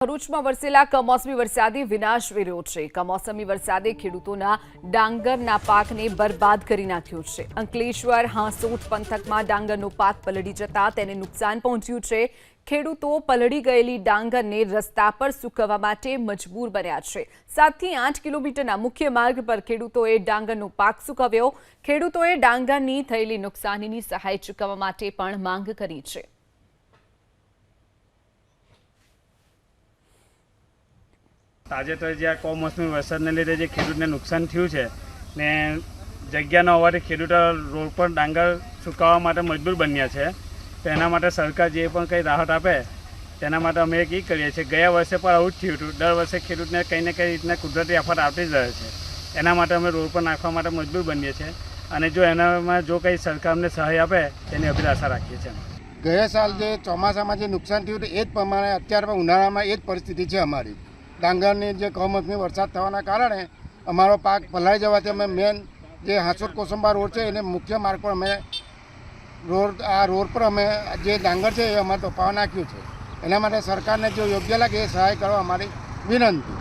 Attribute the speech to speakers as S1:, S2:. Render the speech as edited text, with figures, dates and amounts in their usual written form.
S1: ભરૂચમાં વરસેલા કમોસમી વરસાદે વિનાશ વેર્યો છે। કમોસમી વરસાદે ખેડૂતોના ડાંગરના પાકને બરબાદ કરી નાખ્યો છે। અંકલેશ્વર હાંસોટ પંથકમાં ડાંગરનો પાક પલળી જતા તેને નુકસાન પહોંચ્યું છે। ખેડૂતો પલળી ગયેલી ડાંગરને રસ્તા પર સૂકવવા માટે મજબૂર બન્યા છે। 7 થી 8 કિલોમીટરના મુખ્ય માર્ગ પર ખેડૂતોએ ડાંગરનો પાક સૂકવ્યો। ખેડૂતોએ ડાંગરની થયેલી નુકસાનીની સહાય ચૂકવવા માટે પણ માંગ કરી છે।
S2: તાજેતર જે કમોસમી વરસાદને લીધે જે ખેડૂતને નુકસાન થયું છે ને જગ્યાનો હોવાથી ખેડૂતો રોડ પર ડાંગર સુકાવવા માટે મજબૂર બન્યા છે। તો એના માટે સરકાર જે પણ કંઈ રાહત આપે તેના માટે અમે એક કરીએ છીએ। ગયા વર્ષે પણ આવું જ થયું હતું। દર વર્ષે ખેડૂતને કંઈ ને કંઈ રીતના કુદરતી આફત આવતી જ રહે છે। એના માટે અમે રોડ પર નાખવા માટે મજબૂર બનીએ છીએ અને જો એનામાં જો કંઈ સરકાર અમને સહાય આપે તેની અભિલાષા રાખીએ છીએ।
S3: ગયા સાલ જે ચોમાસામાં જે નુકસાન થયું હતું એ જ પ્રમાણે અત્યારે ઉનાળામાં એ જ પરિસ્થિતિ છે અમારી। ડાંગરની જે કમોસમી વરસાદ થવાના કારણે અમારો પાક પલાળી જવાથી અમે મેન જે હાંસોટ કોસંબા રોડ છે એને મુખ્ય માર્ગ પર અમે રોડ પર અમે જે ડાંગર છે એ અમારે તોપાવા નાખ્યું છે। એના માટે સરકારને જો યોગ્ય લાગે એ સહાય કરવા અમારી વિનંતી।